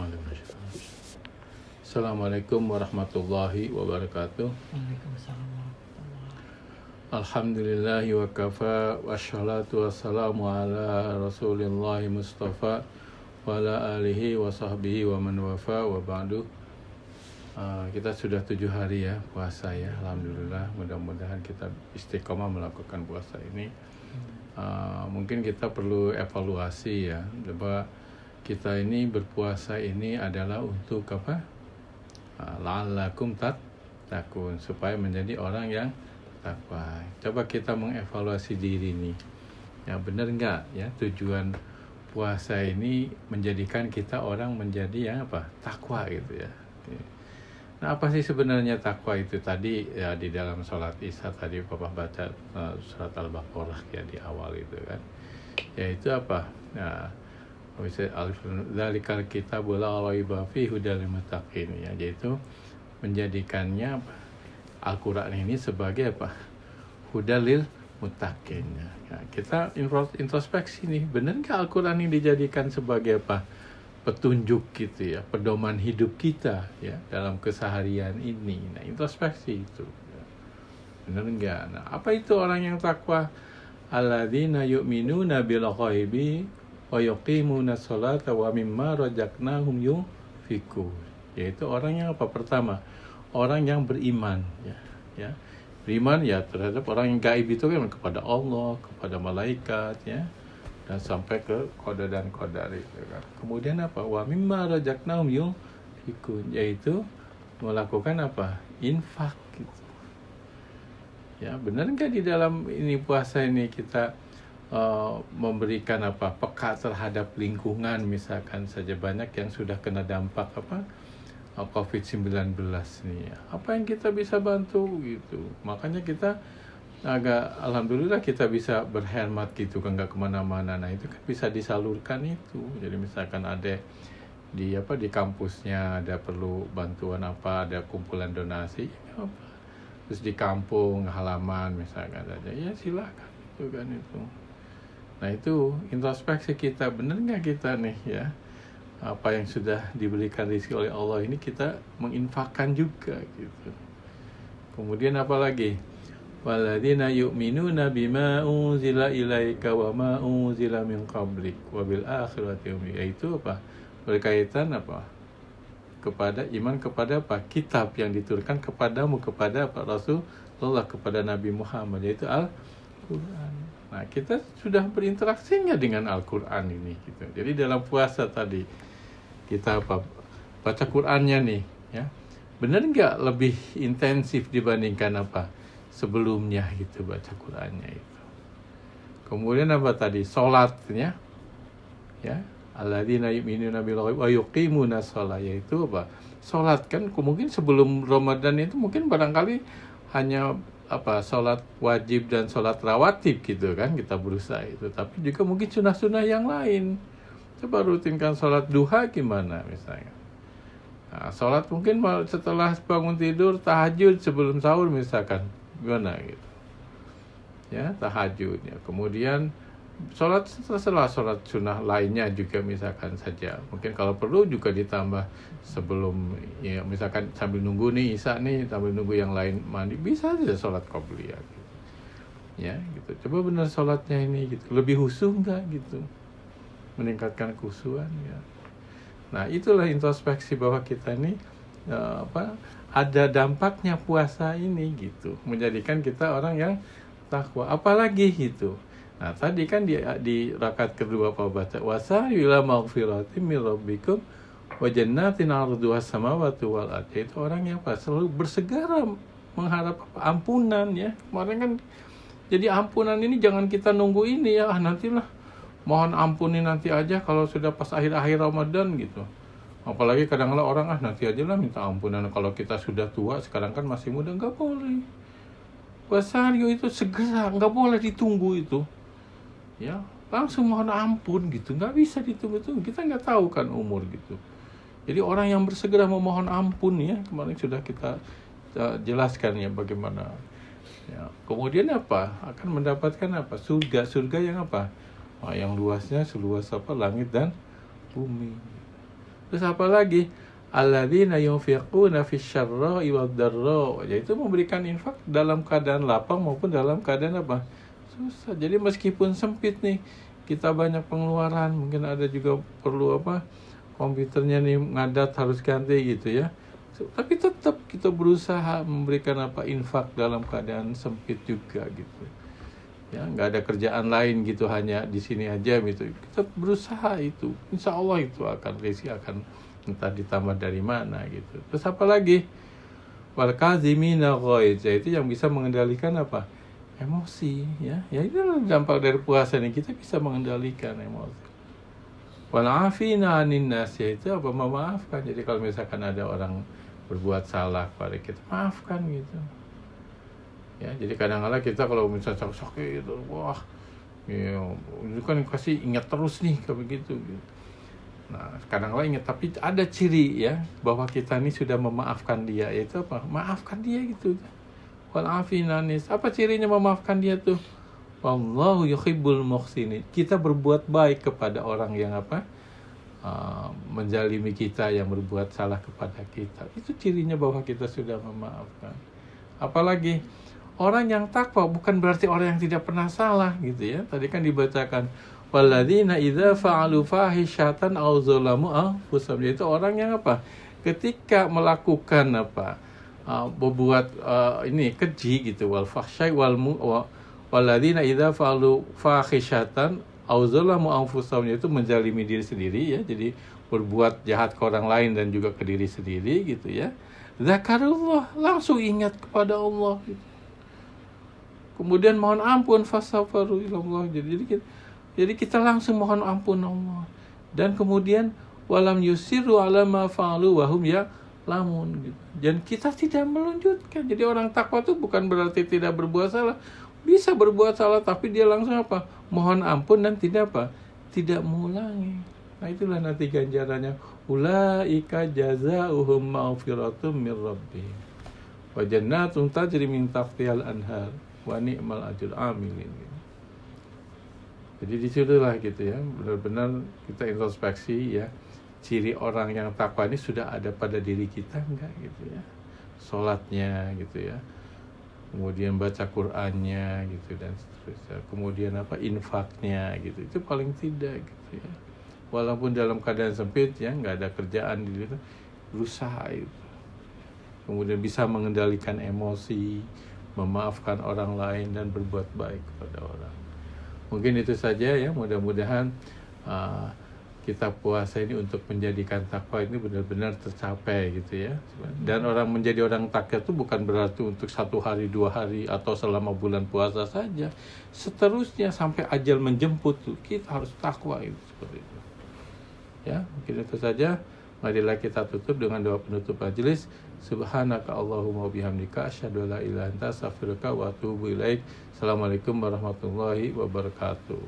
Bismillahirrahmanirrahim. Assalamualaikum warahmatullahi wabarakatuh. Waalaikumsalam warahmatullahi. Alhamdulillahi wa kafa wassalatu wassalamu ala rasulillahi mustafa wa ala alihi wa sahbihi wa man wafa wa ba'du. Kita sudah 7 hari ya puasa ya, alhamdulillah. Mudah-mudahan kita istiqomah melakukan puasa ini. Mungkin kita perlu evaluasi ya, bahwa kita ini berpuasa ini adalah untuk apa? La'allakum tattaqun, supaya menjadi orang yang takwa. Coba kita mengevaluasi diri nih. Ya benar enggak ya tujuan puasa ini menjadikan kita orang menjadi yang apa? Takwa gitu ya. Nah, apa sih sebenarnya takwa itu? Tadi ya di dalam sholat Isya tadi Bapak baca surat Al-Baqarah ya di awal itu kan. Yaitu apa? Nah, dzalikal kitabul la raiba fihi hudal lil muttaqin ya, yaitu menjadikannya Al-Qur'an ini sebagai apa? Hudal lil muttaqin ya. Kita introspeksi nih, benar enggak Al-Qur'an ini dijadikan sebagai apa? Petunjuk gitu ya, pedoman hidup kita ya dalam keseharian ini. Nah, introspeksi itu ya. Benar enggak? Nah, apa itu orang yang takwa? Alladzina yu'minuna bil ghaibi wa yuqimuna sholata wa mimma razaqnahum yunfiqun. Yaitu orang yang apa? Pertama, orang yang beriman ya. Beriman ya terhadap orang yang gaib itu kan, kepada Allah, kepada malaikat ya. Dan sampai ke qada dan qadar itu kan. Kemudian apa? Wa mimma razaqnahum yunfiqun, yaitu melakukan apa? Infak gitu. Ya, benar enggak di dalam ini puasa ini kita memberikan apa? Peka terhadap lingkungan, misalkan saja banyak yang sudah kena dampak apa? COVID-19 nih ya. Apa yang kita bisa bantu gitu. Makanya kita agak alhamdulillah kita bisa berhemat gitu kan, nggak kemana-mana. Nah itu kan bisa disalurkan itu. Jadi misalkan ada di kampusnya ada perlu bantuan apa, ada kumpulan donasi apa. Terus di kampung halaman misalkan saja ya silakan itu kan itu. Nah itu introspeksi kita, benar nggak kita nih ya, apa yang sudah diberikan rezeki oleh Allah ini kita menginfakkan juga gitu. Kemudian apa lagi? Walladzina yu'minuna bima unzila ilaika wa ma unzila min qablik wa bil akhirati hum, yaitu apa? Berkaitan apa? Kepada iman kepada apa? Kitab yang diturunkan kepadamu, kepada apa? Rasulullah, kepada Nabi Muhammad, yaitu Al-Qur'an. Nah, kita sudah berinteraksi nggak dengan Al-Qur'an ini gitu. Jadi dalam puasa tadi kita apa? Baca Qur'annya nih ya. Benar nggak lebih intensif dibandingkan apa? Sebelumnya gitu baca Qur'annya itu. Kemudian apa tadi? Salatnya ya. Alladzina yu'minuna bil ghaibi wa yuqimuna shalah, yaitu apa? Salat kan mungkin sebelum Ramadan itu mungkin barangkali hanya apa? Salat wajib dan salat rawatib gitu kan kita berusaha itu. Tapi juga mungkin sunah-sunah yang lain. Coba rutinkan salat duha gimana misalnya. Nah, salat mungkin setelah bangun tidur, tahajud sebelum sahur misalkan. Gimana gitu ya, tahajud ya. Kemudian setelah sholat sunnah lainnya juga misalkan saja, mungkin kalau perlu juga ditambah sebelum ya, misalkan sambil nunggu nih Isya nih, sambil nunggu yang lain mandi, bisa aja sholat qobliyah gitu. Ya gitu, coba benar sholatnya ini gitu, lebih khusyuk nggak gitu, meningkatkan khusyuan ya. Nah itulah introspeksi bahwa kita ini ada dampaknya puasa ini gitu, menjadikan kita orang yang takwa. Apalagi gitu. Nah tadi kan di rakaat kedua apa baca wasari'u ila maghfiratin min rabbikum wa jannatin 'arduhas samawati wal ardi, itu orang yang selalu bersegera mengharap ampunan ya. Kemarin kan jadi ampunan ini jangan kita nunggu ini ya, nantilah mohon ampuni nanti aja kalau sudah pas akhir-akhir Ramadan gitu. Apalagi kadang-kadang orang nanti aja lah minta ampunan kalau kita sudah tua, sekarang kan masih muda. Nggak boleh. Wasari'u itu segera, nggak boleh ditunggu itu. Ya, langsung mohon ampun gitu, nggak bisa ditunggu-tunggu. Kita nggak tahu kan umur gitu. Jadi orang yang bersegera memohon ampun ya, kemarin sudah kita jelaskan ya bagaimana. Ya, kemudian apa? Akan mendapatkan apa? Surga yang apa? Yang luasnya seluas apa? Langit dan bumi. Terus apa lagi? Alladzina yunfiquna fisyarra'i wad-dharra, yaitu memberikan infak dalam keadaan lapang maupun dalam keadaan apa? Susah. Jadi meskipun sempit nih, kita banyak pengeluaran, mungkin ada juga perlu apa? Komputernya nih ngadat harus ganti gitu ya. Tapi tetap kita berusaha memberikan apa? Infak dalam keadaan sempit juga gitu. Ya, nggak ada kerjaan lain gitu, hanya di sini aja gitu. Kita berusaha itu, insya Allah itu akan rezeki akan entah ditambah dari mana gitu. Terus apa lagi? Wal kazimina ghaiz, yaitu yang bisa mengendalikan apa? Emosi, ya. Ya itu dampak dari puasa nih, kita bisa mengendalikan emosi. Wal afina 'anin nas, yaitu apa? Memaafkan. Jadi kalau misalkan ada orang berbuat salah pada kita, maafkan gitu. Ya, jadi kadang-kadang kita kalau misalnya sakit gitu, wah, ya, itu kan kasih ingat terus nih kayak begitu. Gitu. Nah, kadang-kadang ingat, tapi ada ciri ya bahwa kita ini sudah memaafkan dia, yaitu apa? Maafkan dia gitu. Wal afinanis. Apa cirinya memaafkan dia tuh? Wallahu yuhibbul muhsinin. Kita berbuat baik kepada orang yang apa? Menzalimi kita, yang berbuat salah kepada kita. Itu cirinya bahwa kita sudah memaafkan. Apalagi orang yang takwa bukan berarti orang yang tidak pernah salah gitu ya. Tadi kan dibacakan walladzina idza fa'alu fahishatan aw zalamu anfusahum, yaitu orang yang apa? Ketika melakukan apa? Berbuat ini keji gitu, wal fahsyai walladzina idza fa'alu fahishatan aw zalamu anfusahum, yaitu menzalimi diri sendiri ya. Jadi berbuat jahat ke orang lain dan juga ke diri sendiri gitu ya. Zakarullah, langsung ingat kepada Allah gitu. Kemudian mohon ampun, fastaghfiru ilallah. Jadi kita langsung mohon ampun Allah. Dan kemudian walam yusiru ala ma fa'alu wa hum ya'lamun gitu. Dan kita tidak melanjutkan. Jadi orang takwa itu bukan berarti tidak berbuat salah. Bisa berbuat salah tapi dia langsung apa? Mohon ampun dan tidak apa? Tidak mengulangi. Nah, itulah nanti ganjarannya. Ulaika jazaohum maghfiratum mir rabbihim wa jannatun tajri min tahtihal anhar wa ni'mal ajrul amilin. Jadi disitulah gitu ya, benar-benar kita introspeksi ya, ciri orang yang takwa ini sudah ada pada diri kita enggak gitu ya, sholatnya gitu ya, kemudian baca Qur'annya gitu dan seterusnya, kemudian apa infaknya gitu, itu paling tidak gitu ya, walaupun dalam keadaan sempit ya, nggak ada kerjaan gitu, berusaha itu, kemudian bisa mengendalikan emosi, memaafkan orang lain dan berbuat baik kepada orang. Mungkin itu saja ya, mudah-mudahan kita puasa ini untuk menjadikan takwa ini benar-benar tercapai gitu ya. Dan orang menjadi orang takwa itu bukan berarti untuk 1 hari 2 hari atau selama bulan puasa saja. Seterusnya sampai ajal menjemput tuh kita harus takwa itu seperti itu. Ya, mungkin itu saja. Marilah kita tutup dengan doa penutup majelis. Subhanaka Allahumma bihamdika asyhadu an la ilaha illa anta astaghfiruka wa atubu ilaik. Assalamualaikum warahmatullahi wabarakatuh.